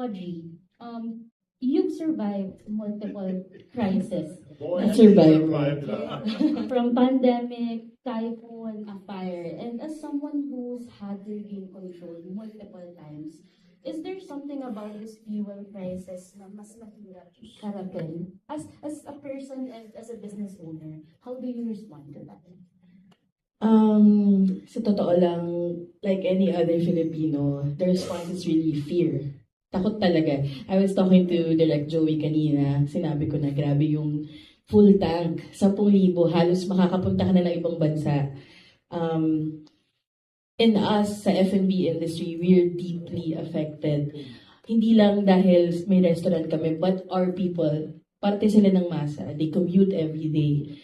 Audrey, you've survived multiple crises. Survivor. From pandemic, typhoon, a fire, and as someone who's had to regain control multiple times, is there something about this fuel crisis na mas mahirap harapin? As a person and as a business owner, how do you respond to that? Sa totoo lang, like any other Filipino, the response is really fear. Takot talaga. I was talking to Direct Joey kanina. Sinabi ko na grabe yung full tank. 10,000, halos makakapunta ka na ng ibang bansa. In us, sa F&B industry, we're deeply affected. Hindi lang dahil may restaurant kami, but our people, parte sila ng masa. They commute every day.